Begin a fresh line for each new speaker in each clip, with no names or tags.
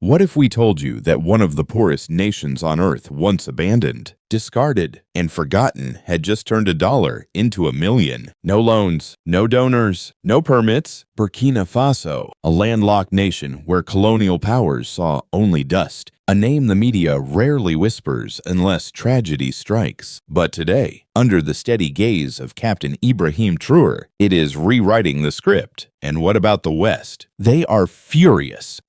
What if we told you that one of the poorest nations on earth, once abandoned, discarded, and forgotten, had just turned $1 into $1 million? No loans, no donors, no permits. Burkina Faso, a landlocked nation where colonial powers saw only dust. A name the media rarely whispers unless tragedy strikes. But today, under the steady gaze of Captain Ibrahim Traoré, it is rewriting the script. And what about the West? They are furious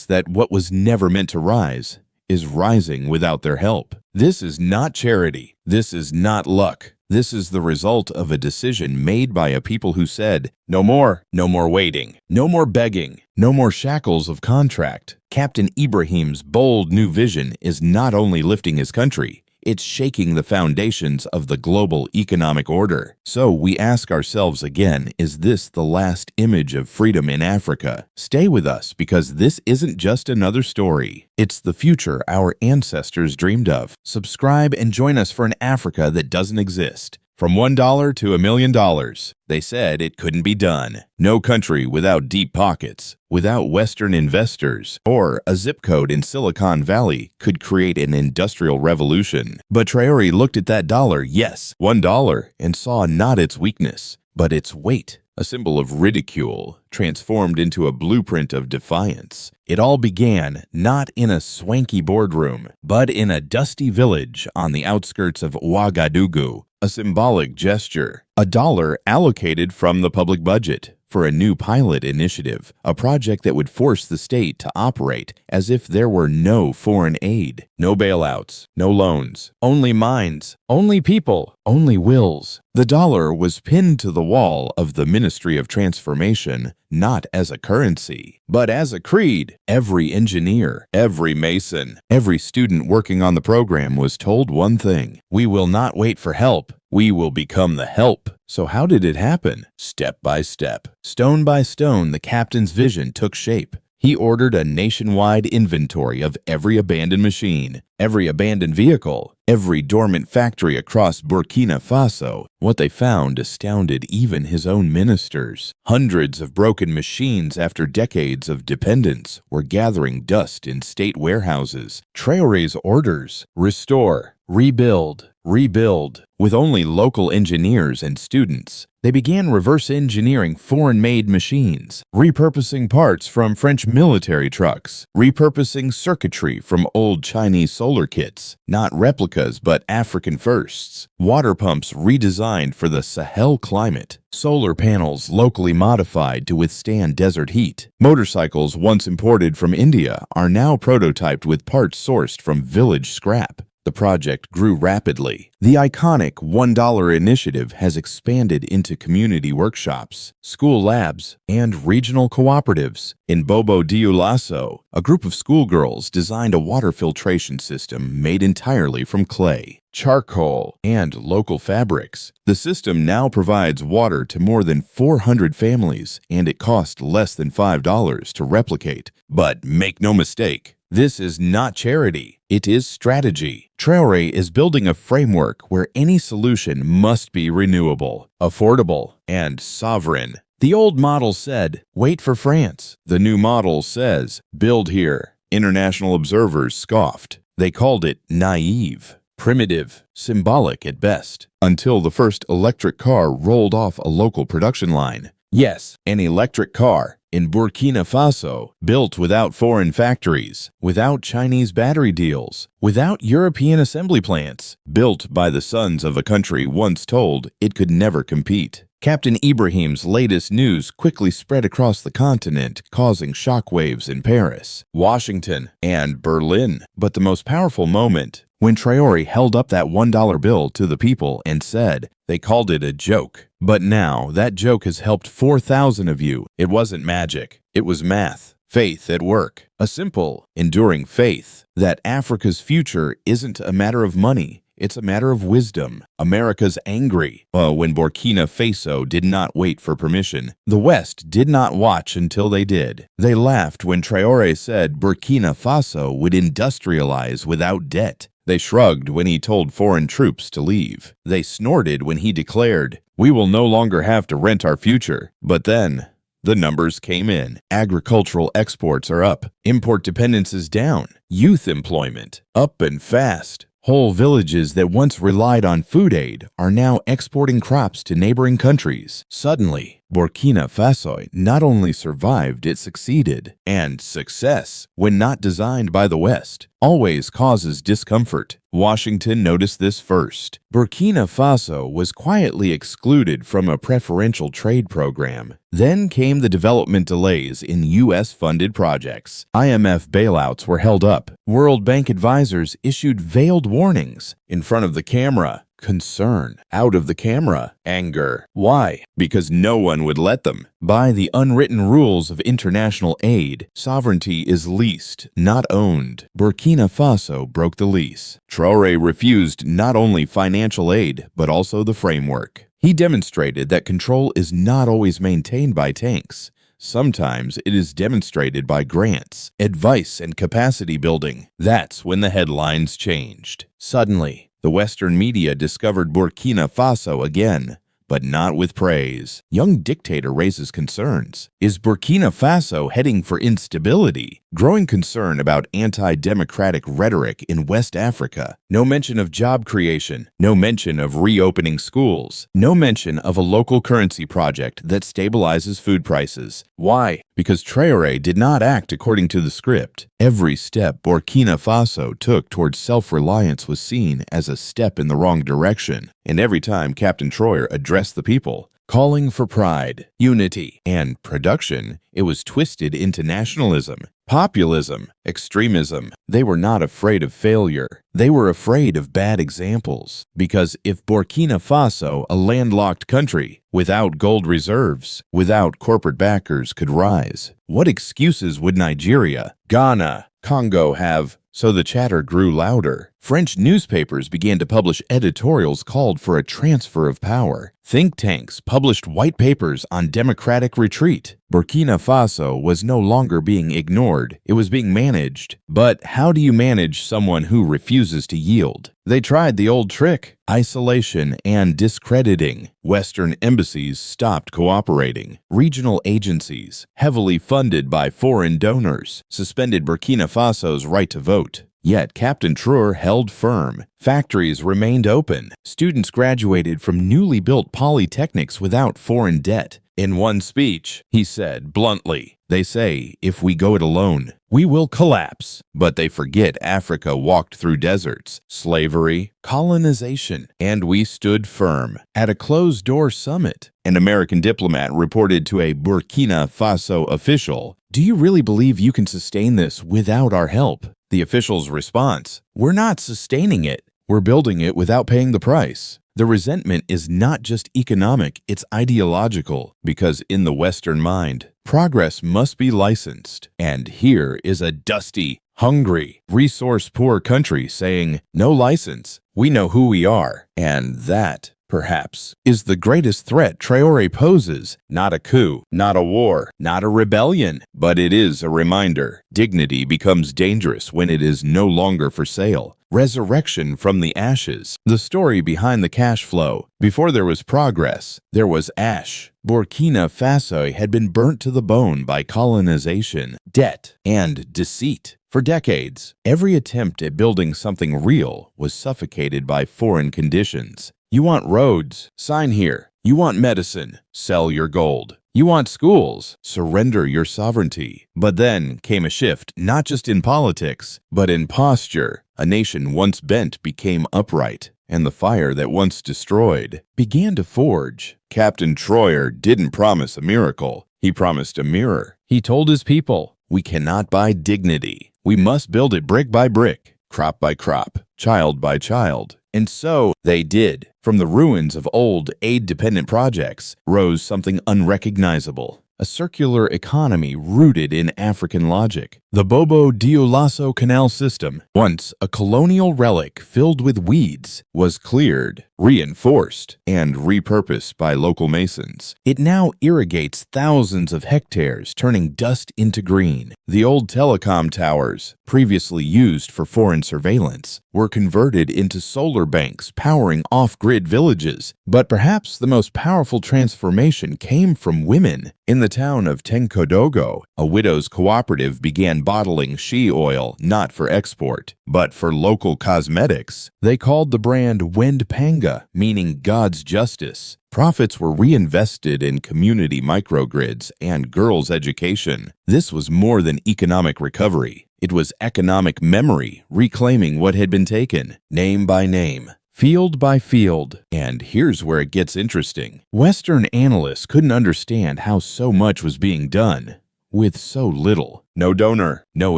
that what was never meant to rise is rising without their help. This is not charity. This is not luck. This is the result of a decision made by a people who said, no more waiting, no more begging, no more shackles of contract. Captain Ibrahim's bold new vision is not only lifting his country, it's shaking the foundations of the global economic order. So we ask ourselves again, is this the last image of freedom in Africa? Stay with us because this isn't just another story. It's the future our ancestors dreamed of. Subscribe and join us for an Africa that doesn't exist. From $1 to $1 million, they said it couldn't be done. No country without deep pockets, without Western investors, or a zip code in Silicon Valley could create an industrial revolution. But Traoré looked at that dollar, yes, $1, and saw not its weakness, but its weight. A symbol of ridicule, transformed into a blueprint of defiance. It all began not in a swanky boardroom, but in a dusty village on the outskirts of Ouagadougou. A symbolic gesture, $1 allocated from the public budget for a new pilot initiative, a project that would force the state to operate as if there were no foreign aid. No bailouts, no loans, only minds, only people, only wills. The dollar was pinned to the wall of the Ministry of Transformation, not as a currency, but as a creed. Every engineer, every mason, every student working on the program was told one thing: we will not wait for help. We will become the help. So how did it happen? Step by step, stone by stone, the captain's vision took shape. He ordered a nationwide inventory of every abandoned machine, every abandoned vehicle, every dormant factory across Burkina Faso. What they found astounded even his own ministers. Hundreds of broken machines after decades of dependence were gathering dust in state warehouses. Traoré's orders: restore, rebuild, rebuild. With only local engineers and students, they began reverse engineering foreign-made machines, repurposing parts from French military trucks, repurposing circuitry from old Chinese solar kits, not replicas but African firsts, water pumps redesigned for the Sahel climate, solar panels locally modified to withstand desert heat. Motorcycles once imported from India are now prototyped with parts sourced from village scrap. The project grew rapidly. The iconic $1 initiative has expanded into community workshops, school labs, and regional cooperatives. In Bobo Dioulasso, a group of schoolgirls designed a water filtration system made entirely from clay, charcoal, and local fabrics. The system now provides water to more than 400 families, and it cost less than $5 to replicate. But make no mistake, this is not charity, it is strategy. Traoré is building a framework where any solution must be renewable, affordable, and sovereign. The old model said, wait for France. The new model says, build here. International observers scoffed. They called it naive, primitive, symbolic at best, until the first electric car rolled off a local production line. Yes, an electric car in Burkina Faso, built without foreign factories, without Chinese battery deals, without European assembly plants, built by the sons of a country once told it could never compete. Captain Ibrahim's latest news quickly spread across the continent, causing shockwaves in Paris, Washington, and Berlin. But the most powerful moment, when Traoré held up that $1 bill to the people and said, they called it a joke. But now, that joke has helped 4,000 of you. It wasn't magic. It was math. Faith at work. A simple, enduring faith that Africa's future isn't a matter of money. It's a matter of wisdom. America's angry when Burkina Faso did not wait for permission. The West did not watch until they did. They laughed when Traoré said Burkina Faso would industrialize without debt. They shrugged when he told foreign troops to leave. They snorted when he declared, we will no longer have to rent our future. But then, The numbers came in. Agricultural exports are up. Import dependence is down. Youth employment up and fast. Whole villages that once relied on food aid are now exporting crops to neighboring countries. Suddenly, Burkina Faso not only survived, it succeeded. And success, when not designed by the West, always causes discomfort. Washington noticed this first. Burkina Faso was quietly excluded from a preferential trade program. Then came the development delays in U.S.-funded projects. IMF bailouts were held up. World Bank advisors issued veiled warnings. In front of the camera, concern. Out of the camera, anger. Why? Because no one would let them. By the unwritten rules of international aid, sovereignty is leased, not owned. Burkina Faso broke the lease. Traoré refused not only financial aid, but also the framework. He demonstrated that control is not always maintained by tanks. Sometimes it is demonstrated by grants, advice, and capacity building. That's when the headlines changed. Suddenly, the Western media discovered Burkina Faso again, but not with praise. Young dictator raises concerns. Is Burkina Faso heading for instability? Growing concern about anti-democratic rhetoric in West Africa. No mention of job creation. No mention of reopening schools. No mention of a local currency project that stabilizes food prices. Why? Because Traoré did not act according to the script. Every step Burkina Faso took towards self-reliance was seen as a step in the wrong direction. And every time Captain Traoré addressed the people, calling for pride, unity, and production, it was twisted into nationalism, populism, extremism. They were not afraid of failure. They were afraid of bad examples. Because if Burkina Faso, a landlocked country, without gold reserves, without corporate backers, could rise, what excuses would Nigeria, Ghana, Congo have? So the chatter grew louder. French newspapers began to publish editorials called for a transfer of power. Think tanks published white papers on democratic retreat. Burkina Faso was no longer being ignored. It was being managed. But how do you manage someone who refuses to yield? They tried the old trick: isolation and discrediting. Western embassies stopped cooperating. Regional agencies, heavily funded by foreign donors, suspended Burkina Faso's right to vote. Yet Captain Traoré held firm. Factories remained open. Students graduated from newly built polytechnics without foreign debt. In one speech, he said bluntly, "They say if we go it alone, we will collapse." But they forget Africa walked through deserts, slavery, colonization, and we stood firm. At a closed-door summit, an American diplomat reported to a Burkina Faso official, "Do you really believe you can sustain this without our help?" The official's response, "We're not sustaining it. We're building it without paying the price." The resentment is not just economic, it's ideological, because in the Western mind, progress must be licensed. And here is a dusty, hungry, resource-poor country saying, "No license. We know who we are." And that, perhaps, is the greatest threat Traoré poses. Not a coup, not a war, not a rebellion, but it is a reminder. Dignity becomes dangerous when it is no longer for sale. Resurrection from the ashes. The story behind the cash flow. Before there was progress, there was ash. Burkina Faso had been burnt to the bone by colonization, debt, and deceit. For decades, every attempt at building something real was suffocated by foreign conditions. You want roads? Sign here. You want medicine? Sell your gold. You want schools? Surrender your sovereignty. But then came a shift, not just in politics, but in posture. A nation once bent became upright, and the fire that once destroyed began to forge. Captain Traoré didn't promise a miracle. He promised a mirror. He told his people, "We cannot buy dignity. We must build it brick by brick, crop by crop, child by child." And so they did. From the ruins of old aid-dependent projects rose something unrecognizable, a circular economy rooted in African logic. The Bobo Dioulasso Canal system, once a colonial relic filled with weeds, was cleared. reinforced, and repurposed by local masons. It now irrigates thousands of hectares, turning dust into green. The old telecom towers, previously used for foreign surveillance, were converted into solar banks powering off-grid villages. But perhaps the most powerful transformation came from women. In the town of Tenkodogo, a widows' cooperative began bottling shea oil not for export, but for local cosmetics. They called the brand Wendpanga, meaning God's justice. Profits were reinvested in community microgrids and girls' education. This was more than economic recovery. It was economic memory, reclaiming what had been taken, name by name, field by field. And here's where it gets interesting. Western analysts couldn't understand how so much was being done with so little. No donor, no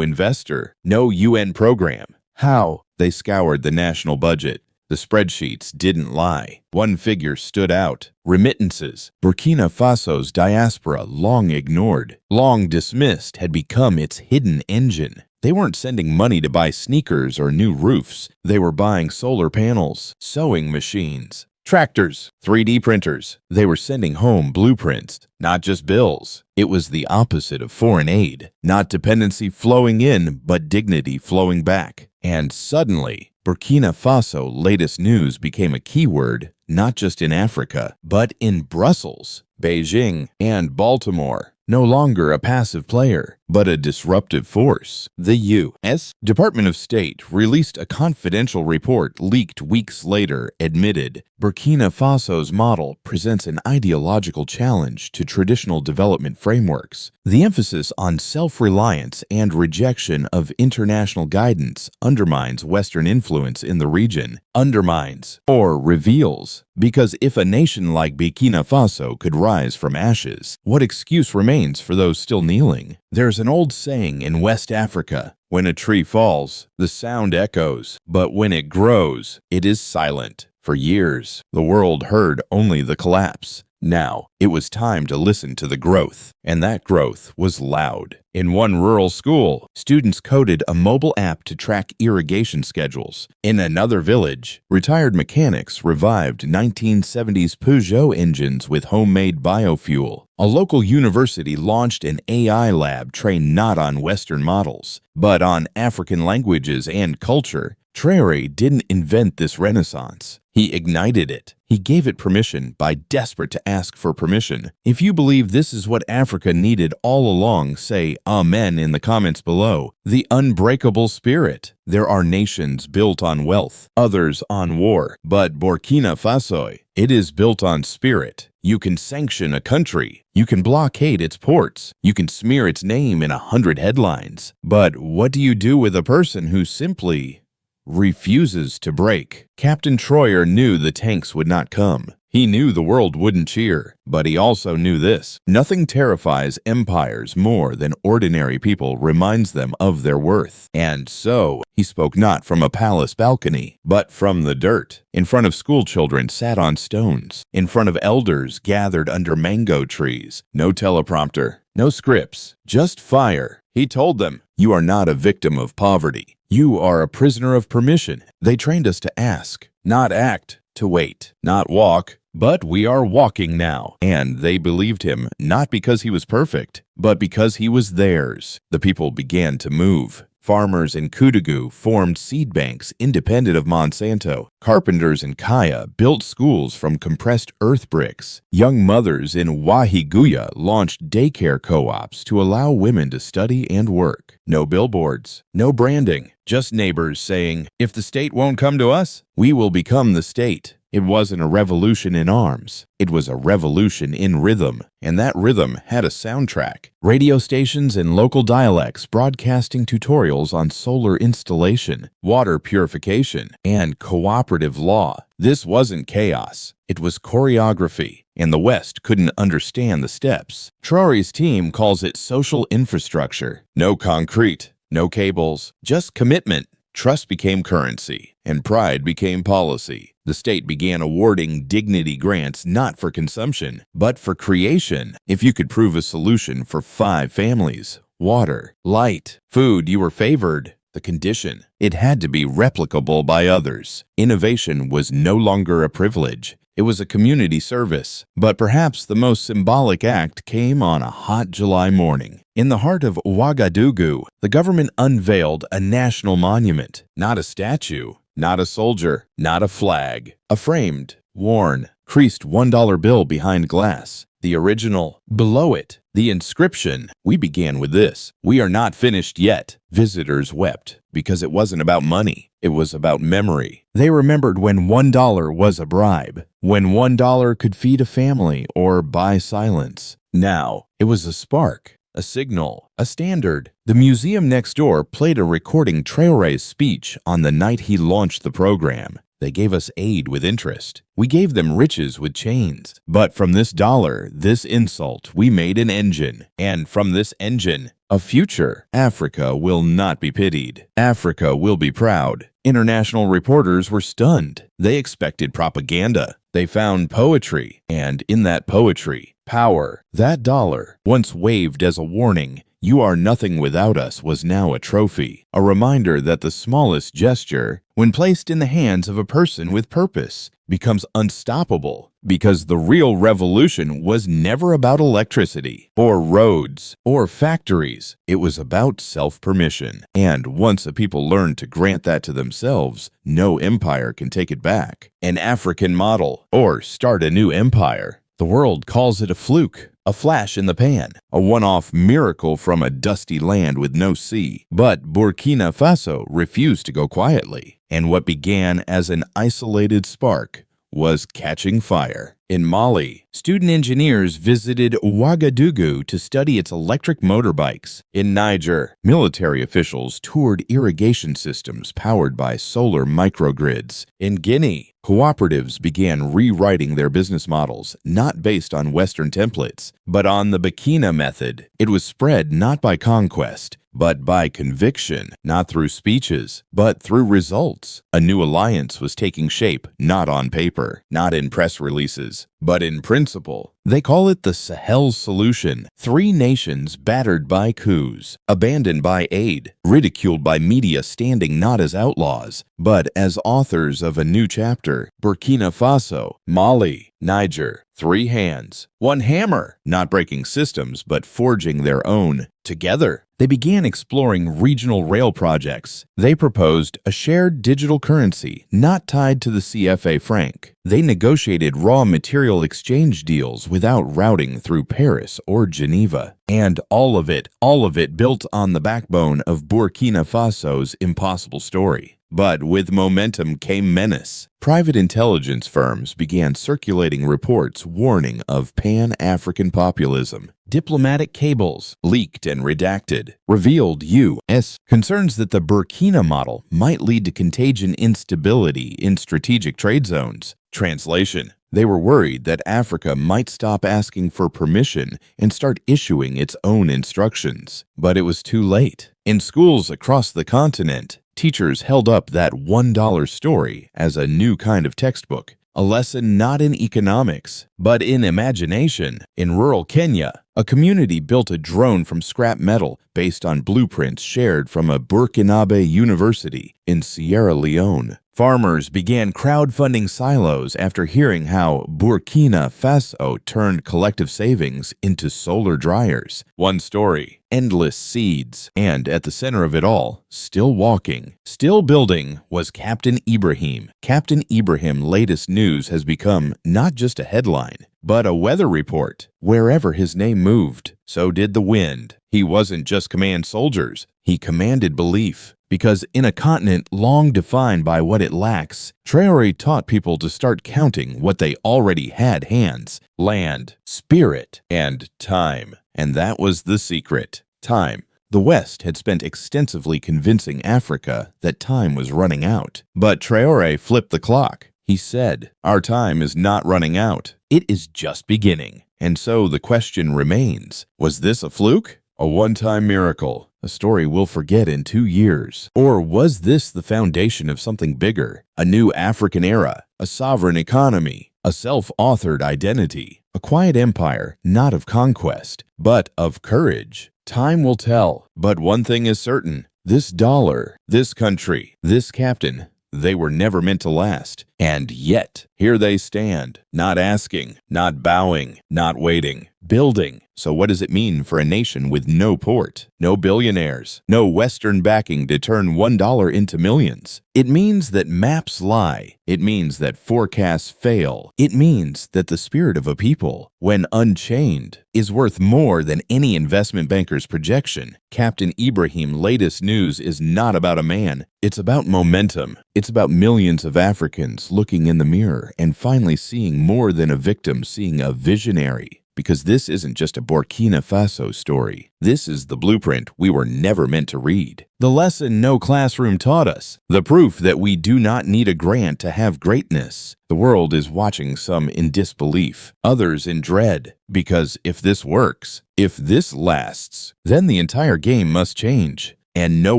investor, no UN program. How? They scoured the national budget. The spreadsheets didn't lie. One figure stood out. Remittances. Burkina Faso's diaspora, long ignored, long dismissed, had become its hidden engine. They weren't sending money to buy sneakers or new roofs. They were buying solar panels, sewing machines, tractors, 3D printers. They were sending home blueprints, not just bills. It was the opposite of foreign aid. Not dependency flowing in, but dignity flowing back. And suddenly, Burkina Faso latest news became a keyword, not just in Africa, but in Brussels, Beijing, and Baltimore. No longer a passive player, but a disruptive force. The U.S. Department of State released a confidential report leaked weeks later admitted Burkina Faso's model presents an ideological challenge to traditional development frameworks. The emphasis on self-reliance and rejection of international guidance undermines Western influence in the region. Undermines, or reveals. Because if a nation like Burkina Faso could rise from ashes, what excuse remains for those still kneeling? There's an old saying in West Africa, when a tree falls, the sound echoes, but when it grows, it is silent. For years, the world heard only the collapse. Now, it was time to listen to the growth, and that growth was loud. In one rural school, students coded a mobile app to track irrigation schedules. In another village, retired mechanics revived 1970s Peugeot engines with homemade biofuel. A local university launched an AI lab trained not on Western models, but on African languages and culture. Traoré didn't invent this renaissance. He ignited it. He gave it permission by desperate to ask for permission. If you believe this is what Africa needed all along, say amen in the comments below. The unbreakable spirit. There are nations built on wealth, others on war, but Burkina Faso, it is built on spirit. You can sanction a country. You can blockade its ports. You can smear its name in 100 headlines. But what do you do with a person who simply refuses to break? Captain Traoré knew the tanks would not come. He knew the world wouldn't cheer, but he also knew this. Nothing terrifies empires more than ordinary people reminds them of their worth. And so, he spoke not from a palace balcony, but from the dirt. In front of school children sat on stones. In front of elders gathered under mango trees. No teleprompter, no scripts, just fire. He told them, "You are not a victim of poverty. You are a prisoner of permission." They trained us to ask, not act, to wait, not walk, but we are walking now. And they believed him, not because he was perfect, but because he was theirs. The people began to move. Farmers in Koudougou formed seed banks independent of Monsanto. Carpenters in Kaya built schools from compressed earth bricks. Young mothers in Wahiguya launched daycare co-ops to allow women to study and work. No billboards, no branding, just neighbors saying, "If the state won't come to us, we will become the state." It wasn't a revolution in arms. It was a revolution in rhythm, and that rhythm had a soundtrack. Radio stations in local dialects broadcasting tutorials on solar installation, water purification, and cooperative law. This wasn't chaos. It was choreography, and the West couldn't understand the steps. Traoré's team calls it social infrastructure. No concrete, no cables, just commitment. Trust became currency, and pride became policy. The state began awarding dignity grants not for consumption, but for creation. If you could prove a solution for 5 families, water, light, food, you were favored. The condition: it had to be replicable by others. Innovation was no longer a privilege. It was a community service. But perhaps the most symbolic act came on a hot July morning. In the heart of Ouagadougou, the government unveiled a national monument. Not a statue, not a soldier, not a flag. A framed, worn, creased $1 bill behind glass. The original. Below it, the inscription. We began with this: "We are not finished yet." Visitors wept because it wasn't about money. It was about memory. They remembered when $1 was a bribe, when $1 could feed a family or buy silence. Now, it was a spark, a signal, a standard. The museum next door played a recording Traoré's speech on the night he launched the program. They gave us aid with interest. We gave them riches with chains. But from this dollar, this insult, we made an engine. And from this engine, a future. Africa will not be pitied. Africa will be proud. International reporters were stunned. They expected propaganda. They found poetry. And in that poetry, power. That dollar, once waved as a warning, "You are nothing without us," was now a trophy, a reminder that the smallest gesture, when placed in the hands of a person with purpose, becomes unstoppable, because the real revolution was never about electricity, or roads, or factories. It was about self-permission. And once a people learn to grant that to themselves, no empire can take it back. An African model, or start a new empire. The world calls it a fluke, a flash in the pan, a one-off miracle from a dusty land with no sea. But Burkina Faso refused to go quietly, and what began as an isolated spark was catching fire. In Mali, student engineers visited Ouagadougou to study its electric motorbikes. In Niger, military officials toured irrigation systems powered by solar microgrids. In Guinea, cooperatives began rewriting their business models, not based on Western templates, but on the BORKINA method. It was spread not by conquest, but by conviction, not through speeches, but through results. A new alliance was taking shape, not on paper, not in press releases, but in principle. They call it the Sahel Solution. 3 nations battered by coups, abandoned by aid, ridiculed by media standing not as outlaws, but as authors of a new chapter. Burkina Faso, Mali, Niger, 3 hands, 1 hammer, not breaking systems but forging their own. Together, they began exploring regional rail projects. They proposed a shared digital currency not tied to the CFA franc. They negotiated raw material exchange deals without routing through Paris or Geneva. And all of it built on the backbone of Burkina Faso's impossible story. But with momentum came menace. Private intelligence firms began circulating reports warning of Pan-African populism. Diplomatic cables, leaked and redacted, revealed U.S. concerns that the Burkina model might lead to contagion instability in strategic trade zones. Translation: they were worried that Africa might stop asking for permission and start issuing its own instructions. But it was too late. In schools across the continent, teachers held up that $1 story as a new kind of textbook, a lesson not in economics, but in imagination. In rural Kenya, a community built a drone from scrap metal based on blueprints shared from a Burkinabe university in Sierra Leone. Farmers began crowdfunding silos after hearing how Burkina Faso turned collective savings into solar dryers. One story, endless seeds, and at the center of it all, still walking, still building, was Captain Ibrahim. Captain Ibrahim's latest news has become not just a headline, but a weather report. Wherever his name moved, so did the wind. He wasn't just command soldiers, he commanded belief. Because in a continent long defined by what it lacks, Traoré taught people to start counting what they already had: hands, land, spirit, and time. And that was the secret: time. The West had spent extensively convincing Africa that time was running out. But Traoré flipped the clock. He said, "Our time is not running out. It is just beginning." And so the question remains, was this a fluke? A one-time miracle? A story we'll forget in 2 years? Or was this the foundation of something bigger? A new African era? A sovereign economy? A self-authored identity? A quiet empire, not of conquest, but of courage? Time will tell. But one thing is certain: this dollar, this country, this captain, they were never meant to last. And yet, here they stand, not asking, not bowing, not waiting, building. So what does it mean for a nation with no port, no billionaires, no Western backing to turn $1 into millions? It means that maps lie. It means that forecasts fail. It means that the spirit of a people, when unchained, is worth more than any investment banker's projection. Captain Ibrahim's latest news is not about a man. It's about momentum. It's about millions of Africans looking in the mirror and finally seeing more than a victim, seeing a visionary. Because this isn't just a Burkina Faso story. This is the blueprint we were never meant to read. The lesson no classroom taught us. The proof that we do not need a grant to have greatness. The world is watching, some in disbelief, others in dread. Because if this works, if this lasts, then the entire game must change. And no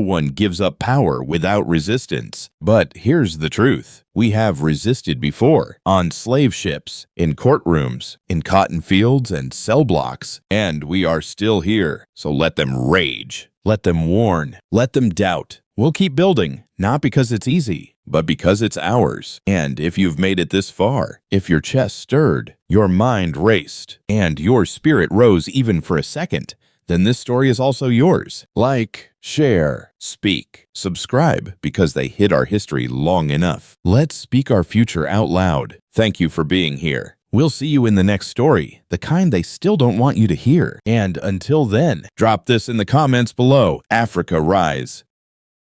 one gives up power without resistance. But here's the truth. We have resisted before, on slave ships, in courtrooms, in cotton fields and cell blocks, and we are still here. So let them rage, let them warn, let them doubt. We'll keep building, not because it's easy, but because it's ours. And if you've made it this far, if your chest stirred, your mind raced, and your spirit rose even for a second, then this story is also yours. Like, share, speak, subscribe, because they hid our history long enough. Let's speak our future out loud. Thank you for being here. We'll see you in the next story, the kind they still don't want you to hear. And until then, drop this in the comments below. Africa rise.